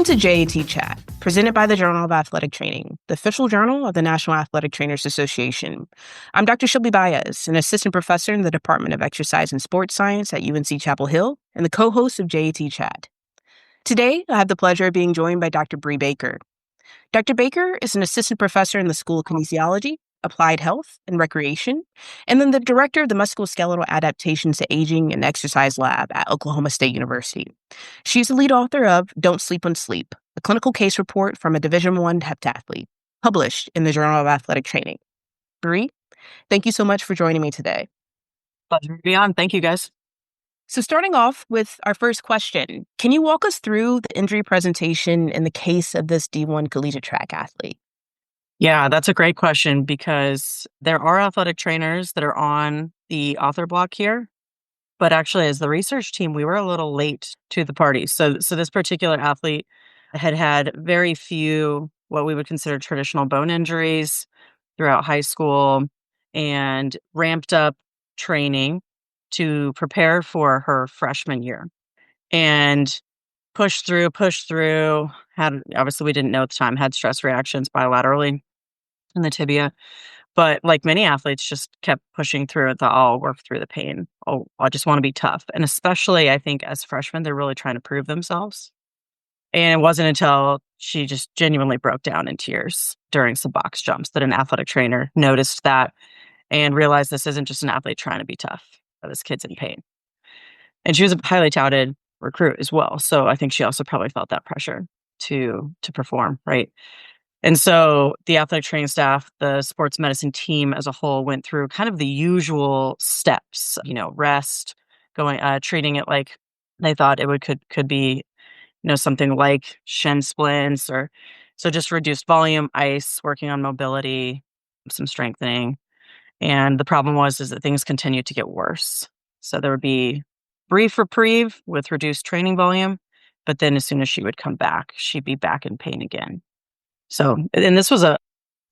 to JAT Chat, presented by the Journal of Athletic Training, the official journal of the National Athletic Trainers Association. I'm Dr. Shelby Baez, an assistant professor in the Department of Exercise and Sports Science at UNC Chapel Hill and the co-host of JAT Chat. Today, I have the pleasure of being joined by Dr. Bree Baker. Dr. Baker is an assistant professor in the School of Kinesiology, Applied Health, and Recreation, and then the director of the Musculoskeletal Adaptations to Aging and Exercise Lab at Oklahoma State University. She's the lead author of Don't Sleep on Sleep, a clinical case report from a Division I heptathlete, published in the Journal of Athletic Training. Bree, thank you so much for joining me today. Pleasure to be on. Thank you, guys. So starting off with our first question, can you walk us through the injury presentation in the case of this D1 collegiate track athlete? Yeah, that's a great question because there are athletic trainers that are on the author block here. But actually, as the research team, we were a little late to the party. So this particular athlete had very few what we would consider traditional bone injuries throughout high school and ramped up training to prepare for her freshman year and pushed through, obviously we didn't know at the time, had stress reactions bilaterally in the tibia. But like many athletes, just kept pushing through it. I'll work through the pain. Oh, I just want to be tough. And especially, I think, as freshmen, they're really trying to prove themselves. And it wasn't until she just genuinely broke down in tears during some box jumps that an athletic trainer noticed that and realized this isn't just an athlete trying to be tough, but this kid's in pain. And she was a highly touted recruit as well. So I think she also probably felt that pressure to perform, right? And so the athletic training staff, the sports medicine team as a whole went through kind of the usual steps, rest, treating it like they thought it could be, something like shin splints or so just reduced volume, ice, working on mobility, some strengthening. And the problem is that things continued to get worse. So there would be brief reprieve with reduced training volume, but then as soon as she would come back, she'd be back in pain again. So, and this was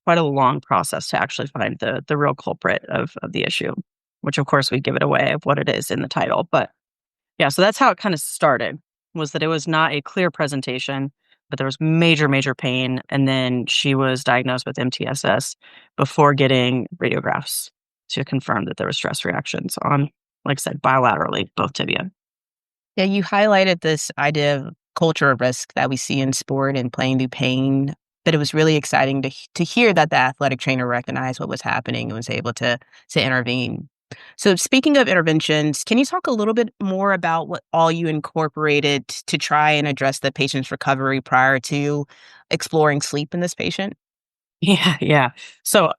quite a long process to actually find the real culprit of the issue, which of course we give it away of what it is in the title. But yeah, so that's how it kind of started, was that it was not a clear presentation, but there was major, major pain. And then she was diagnosed with MTSS before getting radiographs to confirm that there were stress reactions on, like I said, bilaterally, both tibia. Yeah, you highlighted this idea of culture of risk that we see in sport and playing through pain. But it was really exciting to hear that the athletic trainer recognized what was happening and was able to intervene. So speaking of interventions, can you talk a little bit more about what all you incorporated to try and address the patient's recovery prior to exploring sleep in this patient? Yeah. So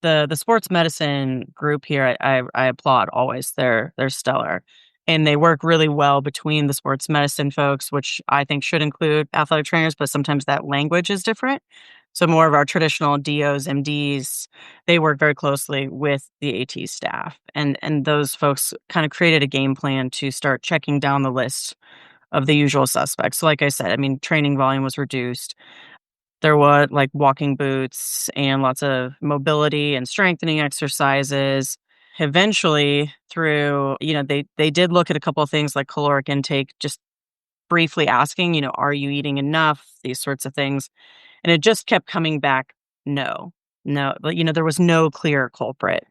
the sports medicine group here, I applaud always. They're stellar. And they work really well between the sports medicine folks, which I think should include athletic trainers, but sometimes that language is different. So more of our traditional DOs, MDs, they work very closely with the AT staff. And those folks kind of created a game plan to start checking down the list of the usual suspects. So like I said, training volume was reduced. There was like walking boots and lots of mobility and strengthening exercises. Eventually, through, they did look at a couple of things like caloric intake, just briefly asking, are you eating enough? These sorts of things. And it just kept coming back, no. But, there was no clear culprit.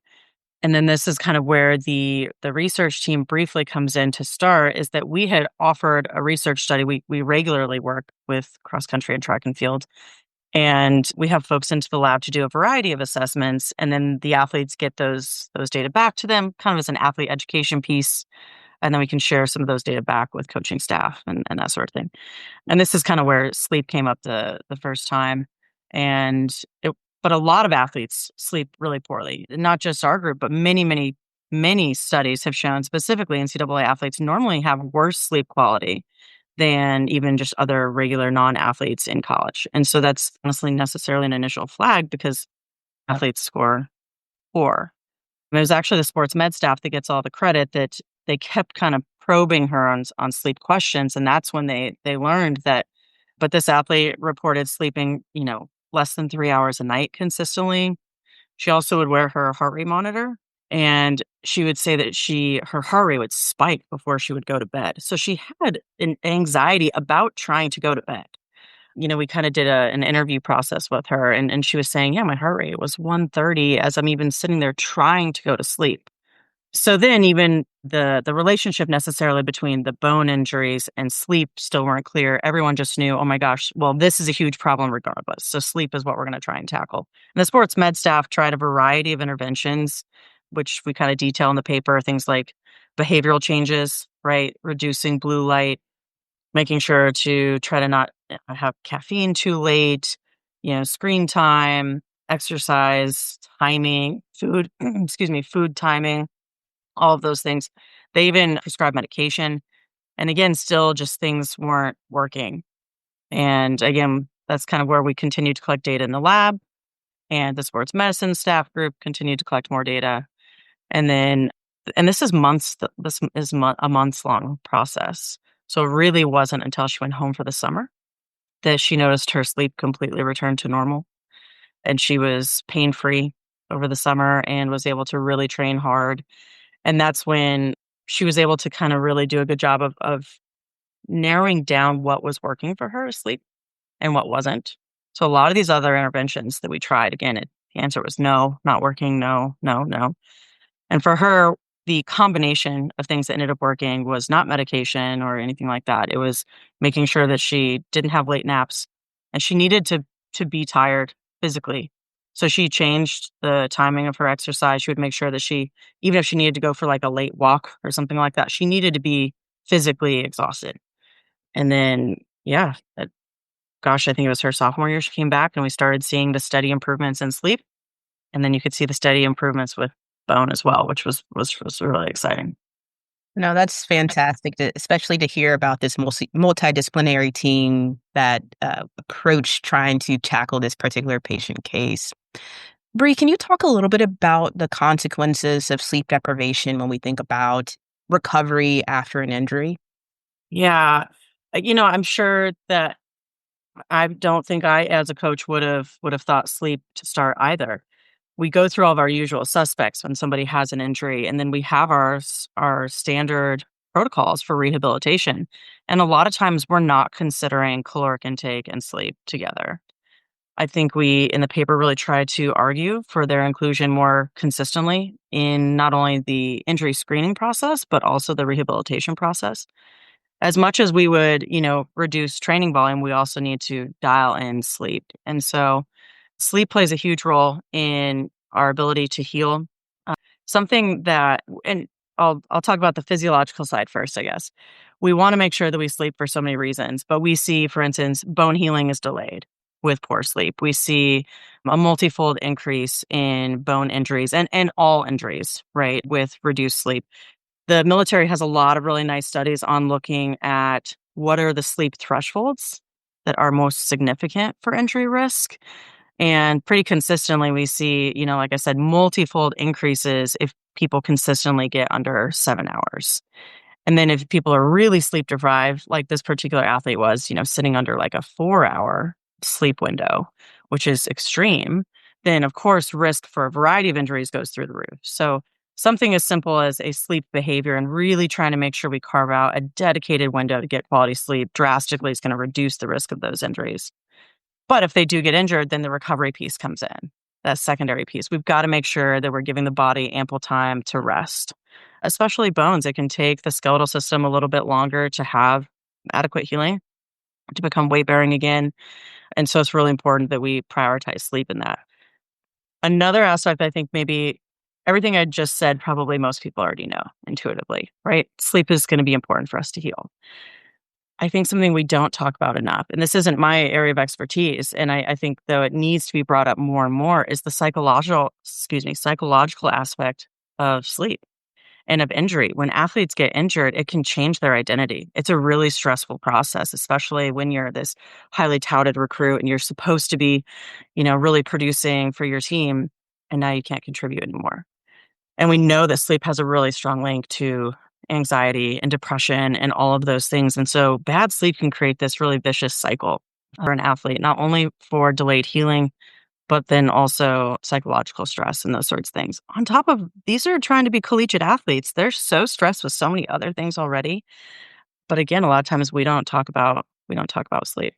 And then this is kind of where the research team briefly comes in to start, is that we had offered a research study. We regularly work with cross country and track and field. And we have folks into the lab to do a variety of assessments, and then the athletes get those data back to them, kind of as an athlete education piece. And then we can share some of those data back with coaching staff and that sort of thing. And this is kind of where sleep came up the first time. But a lot of athletes sleep really poorly, not just our group, but many, many, many studies have shown specifically NCAA athletes normally have worse sleep quality than even just other regular non-athletes in college. And so that's honestly necessarily an initial flag because athletes score poor. And it was actually the sports med staff that gets all the credit, that they kept kind of probing her on sleep questions. And that's when they learned that, but this athlete reported sleeping, less than 3 hours a night consistently. She also would wear her heart rate monitor. And she would say that her heart rate would spike before she would go to bed. So she had an anxiety about trying to go to bed. we kind of did an interview process with her, and she was saying, yeah, my heart rate was 130 as I'm even sitting there trying to go to sleep. So then even the relationship necessarily between the bone injuries and sleep still weren't clear. Everyone just knew, oh my gosh, well, this is a huge problem regardless. So sleep is what we're going to try and tackle. And the sports med staff tried a variety of interventions, which we kind of detail in the paper, things like behavioral changes, right? Reducing blue light, making sure to try to not have caffeine too late, screen time, exercise, timing, food, excuse me, food timing, all of those things. They even prescribed medication. And again, still just things weren't working. And again, that's kind of where we continued to collect data in the lab, and the sports medicine staff group continued to collect more data. And then, and this is months, this is a months long process. So it really wasn't until she went home for the summer that she noticed her sleep completely returned to normal. And she was pain free over the summer and was able to really train hard. And that's when she was able to kind of really do a good job of narrowing down what was working for her to sleep and what wasn't. So a lot of these other interventions that we tried, again, the answer was no, not working, no, no, no. And for her, the combination of things that ended up working was not medication or anything like that. It was making sure that she didn't have late naps, and she needed to be tired physically. So she changed the timing of her exercise. She would make sure that even if she needed to go for like a late walk or something like that, she needed to be physically exhausted. And then, yeah, gosh, I think it was her sophomore year, she came back and we started seeing the steady improvements in sleep. And then you could see the steady improvements with bone as well, which was really exciting. No, that's fantastic, especially to hear about this multidisciplinary team that approached trying to tackle this particular patient case. Bree, can you talk a little bit about the consequences of sleep deprivation when we think about recovery after an injury? Yeah. I'm sure that I don't think I, as a coach, would have thought sleep to start either. We go through all of our usual suspects when somebody has an injury, and then we have our standard protocols for rehabilitation. And a lot of times we're not considering caloric intake and sleep together. I think we in the paper really tried to argue for their inclusion more consistently in not only the injury screening process, but also the rehabilitation process. As much as we would, reduce training volume, we also need to dial in sleep. And so sleep plays a huge role in our ability to heal. Something that, and I'll talk about the physiological side first, I guess. We want to make sure that we sleep for so many reasons, but we see, for instance, bone healing is delayed with poor sleep. We see a multifold increase in bone injuries and all injuries, right, with reduced sleep. The military has a lot of really nice studies on looking at what are the sleep thresholds that are most significant for injury risk. And pretty consistently, we see, like I said, multifold increases if people consistently get under 7 hours. And then if people are really sleep deprived, like this particular athlete was, sitting under like a 4 hour sleep window, which is extreme, then of course risk for a variety of injuries goes through the roof. So something as simple as a sleep behavior and really trying to make sure we carve out a dedicated window to get quality sleep drastically is going to reduce the risk of those injuries. But if they do get injured, then the recovery piece comes in. That secondary piece. We've got to make sure that we're giving the body ample time to rest, especially bones. It can take the skeletal system a little bit longer to have adequate healing, to become weight bearing again. And so it's really important that we prioritize sleep in that. Another aspect, I think maybe everything I just said, probably most people already know intuitively, right? Sleep is going to be important for us to heal. I think something we don't talk about enough, and this isn't my area of expertise, and I think though it needs to be brought up more and more, is the psychological aspect of sleep and of injury. When athletes get injured, it can change their identity. It's a really stressful process, especially when you're this highly touted recruit and you're supposed to be, really producing for your team, and now you can't contribute anymore. And we know that sleep has a really strong link to anxiety and depression and all of those things. And so bad sleep can create this really vicious cycle for an athlete, not only for delayed healing, but then also psychological stress and those sorts of things. On top of these are trying to be collegiate athletes. They're so stressed with so many other things already. But again, a lot of times we don't talk about sleep.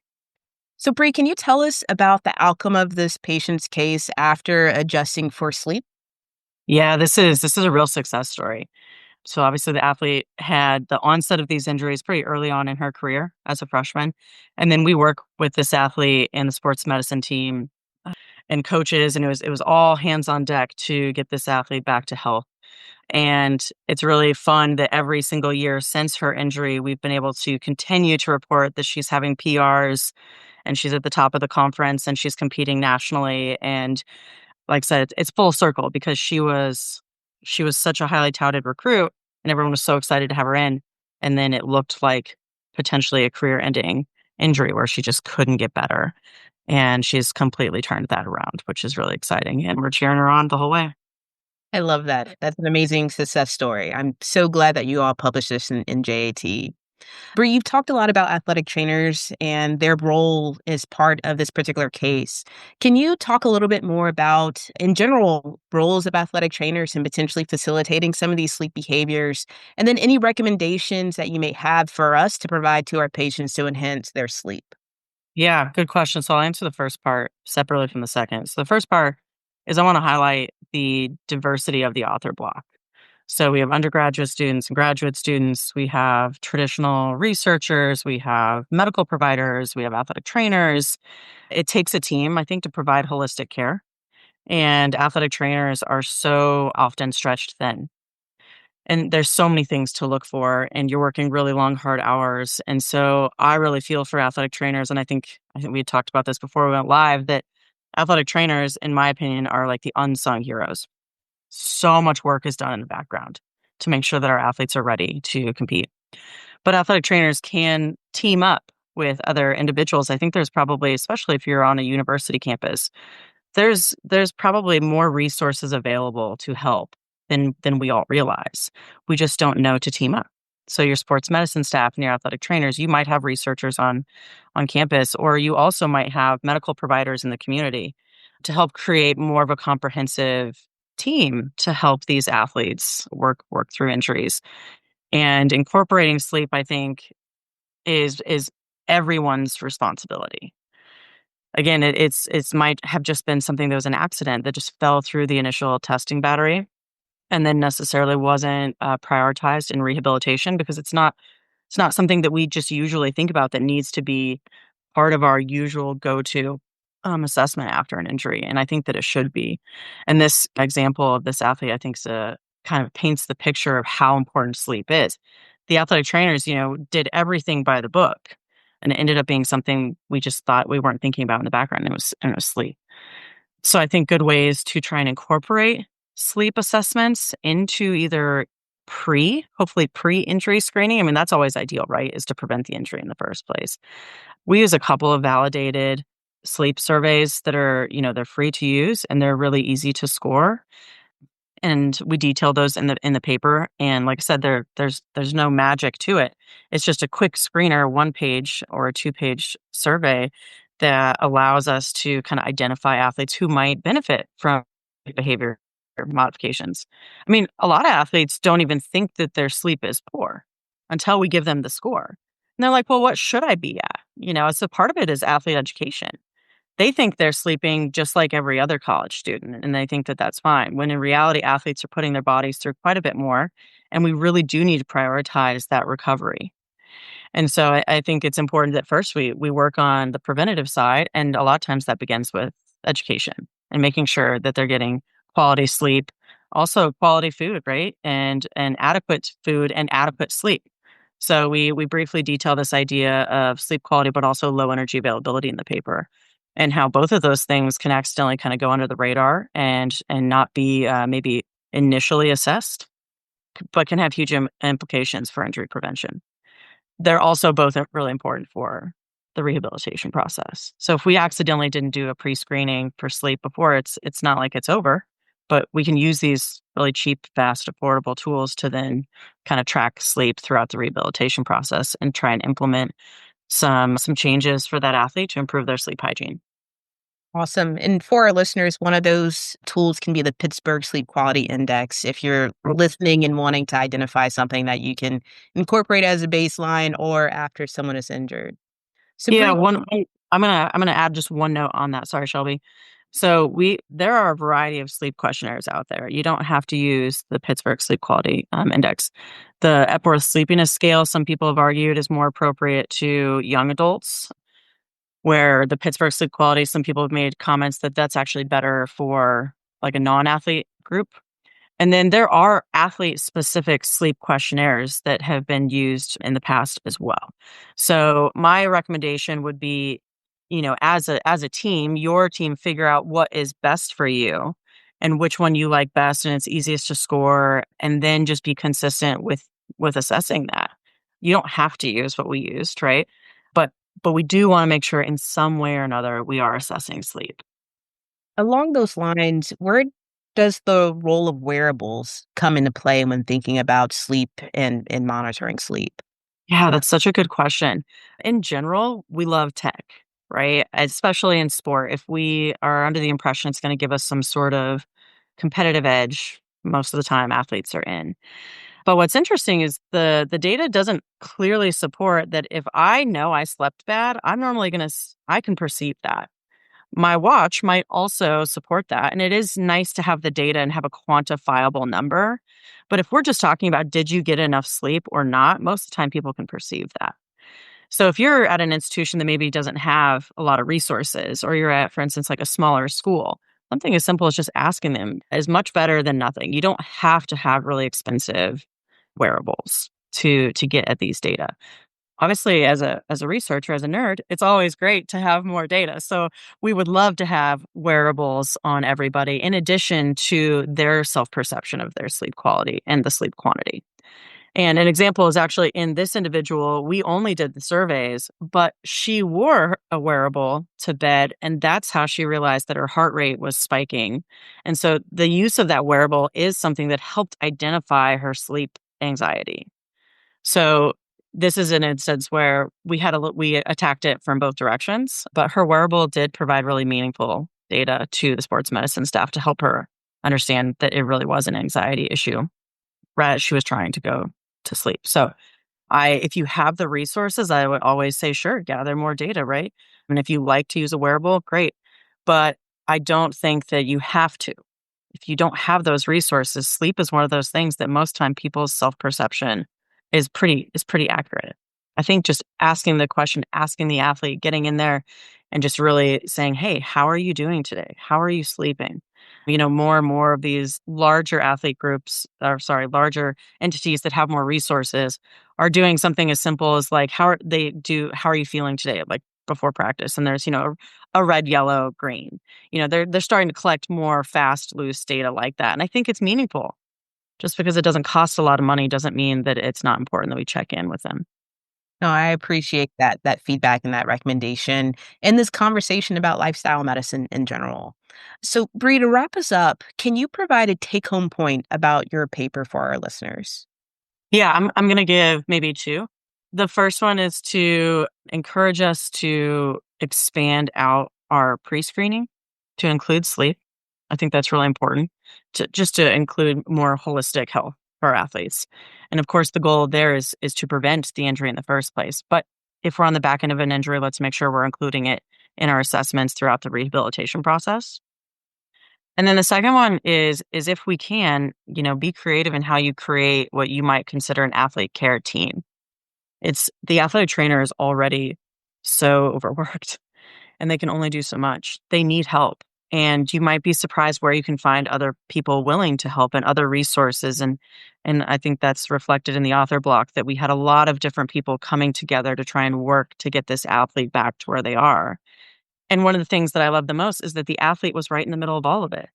So, Bree, can you tell us about the outcome of this patient's case after adjusting for sleep? Yeah, this is a real success story. So obviously the athlete had the onset of these injuries pretty early on in her career as a freshman. And then we work with this athlete and the sports medicine team and coaches, and it was all hands on deck to get this athlete back to health. And it's really fun that every single year since her injury, we've been able to continue to report that she's having PRs and she's at the top of the conference and she's competing nationally. And like I said, it's full circle because she was such a highly touted recruit and everyone was so excited to have her in. And then it looked like potentially a career-ending injury where she just couldn't get better. And she's completely turned that around, which is really exciting. And we're cheering her on the whole way. I love that. That's an amazing success story. I'm so glad that you all published this in JAT. Bree, you've talked a lot about athletic trainers and their role as part of this particular case. Can you talk a little bit more about, in general, roles of athletic trainers and potentially facilitating some of these sleep behaviors? And then any recommendations that you may have for us to provide to our patients to enhance their sleep? Yeah, good question. So I'll answer the first part separately from the second. So the first part is I want to highlight the diversity of the author block. So we have undergraduate students and graduate students, we have traditional researchers, we have medical providers, we have athletic trainers. It takes a team, I think, to provide holistic care. And athletic trainers are so often stretched thin. And there's so many things to look for, and you're working really long, hard hours. And so I really feel for athletic trainers. And I think we had talked about this before we went live that athletic trainers, in my opinion, are like the unsung heroes. So much work is done in the background to make sure that our athletes are ready to compete. But athletic trainers can team up with other individuals. I think there's probably, especially if you're on a university campus, there's probably more resources available to help than we all realize. We just don't know to team up. So your sports medicine staff and your athletic trainers, you might have researchers on campus, or you also might have medical providers in the community to help create more of a comprehensive team to help these athletes work through injuries. And incorporating sleep, I think, is everyone's responsibility. Again, it's might have just been something that was an accident that just fell through the initial testing battery and then necessarily wasn't, prioritized in rehabilitation because it's not something that we just usually think about that needs to be part of our usual go-to, assessment after an injury, and I think that it should be. And this example of this athlete, I think, kind of paints the picture of how important sleep is. The athletic trainers, did everything by the book, and it ended up being something we just thought we weren't thinking about in the background, and it was sleep. So I think good ways to try and incorporate sleep assessments into either hopefully pre-injury screening. I mean, that's always ideal, right? Is to prevent the injury in the first place. We use a couple of validated sleep surveys that are, they're free to use and they're really easy to score. And we detail those in the paper. And like I said, there's no magic to it. It's just a quick screener, 1 page or a 2 page survey that allows us to kind of identify athletes who might benefit from behavior modifications. I mean, a lot of athletes don't even think that their sleep is poor until we give them the score. And they're like, well, what should I be at? So part of it is athlete education. They think they're sleeping just like every other college student, and they think that that's fine, when in reality, athletes are putting their bodies through quite a bit more, and we really do need to prioritize that recovery. And so I think it's important that first we work on the preventative side, and a lot of times that begins with education and making sure that they're getting quality sleep, also quality food, right? And adequate food and adequate sleep. So we briefly detail this idea of sleep quality, but also low energy availability in the paper, and how both of those things can accidentally kind of go under the radar and not be maybe initially assessed, but can have huge implications for injury prevention. They're also both really important for the rehabilitation process. So if we accidentally didn't do a pre-screening for sleep before, it's not like it's over, but we can use these really cheap, fast, affordable tools to then kind of track sleep throughout the rehabilitation process and try and implement some changes for that athlete to improve their sleep hygiene. Awesome. And for our listeners, one of those tools can be the Pittsburgh Sleep Quality Index. If you're listening and wanting to identify something that you can incorporate as a baseline or after someone is injured. So, Yeah, Bree, one. I'm gonna add just one note on that. Sorry, Shelby. So there are a variety of sleep questionnaires out there. You don't have to use the Pittsburgh Sleep Quality Index. The Epworth Sleepiness Scale, some people have argued, is more appropriate to young adults, where the Pittsburgh Sleep Quality, some people have made comments that that's actually better for like a non-athlete group. And then there are athlete specific sleep questionnaires that have been used in the past as well. So my recommendation would be, as a team, your team figure out what is best for you and which one you like best and it's easiest to score, and then just be consistent with assessing that. You don't have to use what we used, right? But but we do want to make sure in some way or another we are assessing sleep. Along those lines, where does the role of wearables come into play when thinking about sleep and monitoring sleep? Yeah, that's such a good question. In general, we love tech, right? Especially in sport. If we are under the impression it's going to give us some sort of competitive edge, most of the time athletes are in. But what's interesting is the data doesn't clearly support that if I know I slept bad, I'm normally going to I can perceive that. My watch might also support that, and it is nice to have the data and have a quantifiable number. But if we're just talking about did you get enough sleep or not, most of the time people can perceive that. So if you're at an institution that maybe doesn't have a lot of resources, or you're at, for instance, like a smaller school, something as simple as just asking them is much better than nothing. You don't have to have really expensive wearables to get at these data. Obviously, as a researcher, as a nerd, it's always great to have more data. So we would love to have wearables on everybody in addition to their self-perception of their sleep quality and the sleep quantity. And an example is actually in this individual, we only did the surveys, but she wore a wearable to bed, and that's how she realized that her heart rate was spiking. And so the use of that wearable is something that helped identify her sleep anxiety. So this is an instance where we attacked it from both directions, but her wearable did provide really meaningful data to the sports medicine staff to help her understand that it really was an anxiety issue, right as she was trying to go to sleep. So if you have the resources, I would always say, sure, gather more data, right? I mean, if you like to use a wearable, great. But I don't think that you have to. If you don't have those resources, sleep is one of those things that most time people's self-perception is pretty accurate. I think just asking the question, asking the athlete, getting in there and just really saying, "Hey, how are you doing today? How are you sleeping?" More and more of these larger athlete groups, or sorry, larger entities that have more resources are doing something as simple as like, how are you feeling today? Like before practice. And there's, a red, yellow, green. They're starting to collect more fast, loose data like that. And I think it's meaningful. Just because it doesn't cost a lot of money doesn't mean that it's not important that we check in with them. No, I appreciate that feedback and that recommendation and this conversation about lifestyle medicine in general. So, Bree, to wrap us up, can you provide a take-home point about your paper for our listeners? Yeah, I'm gonna give maybe 2. The first one is to encourage us to expand out our pre-screening to include sleep. I think that's really important to include more holistic health for our athletes. And of course, the goal there is to prevent the injury in the first place. But if we're on the back end of an injury, let's make sure we're including it in our assessments throughout the rehabilitation process. And then the second one is if we can, be creative in how you create what you might consider an athlete care team. It's the athletic trainer is already so overworked and they can only do so much. They need help. And you might be surprised where you can find other people willing to help and other resources. And I think that's reflected in the author block that we had a lot of different people coming together to try and work to get this athlete back to where they are. And one of the things that I love the most is that the athlete was right in the middle of all of it.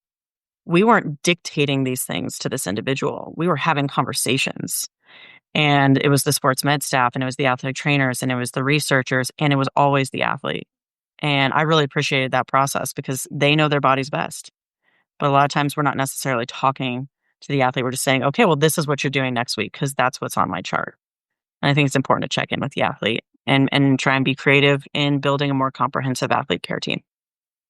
We weren't dictating these things to this individual. We were having conversations. And it was the sports med staff, and it was the athletic trainers, and it was the researchers, and it was always the athlete. And I really appreciated that process because they know their bodies best. But a lot of times we're not necessarily talking to the athlete. We're just saying, okay, well, this is what you're doing next week because that's what's on my chart. And I think it's important to check in with the athlete and try and be creative in building a more comprehensive athlete care team.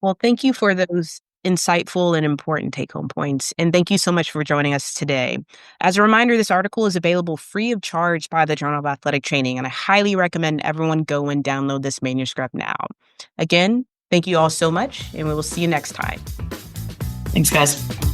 Well, thank you for those insightful and important take-home points. And thank you so much for joining us today. As a reminder, this article is available free of charge by the Journal of Athletic Training, and I highly recommend everyone go and download this manuscript now. Again, thank you all so much, and we will see you next time. Thanks, guys.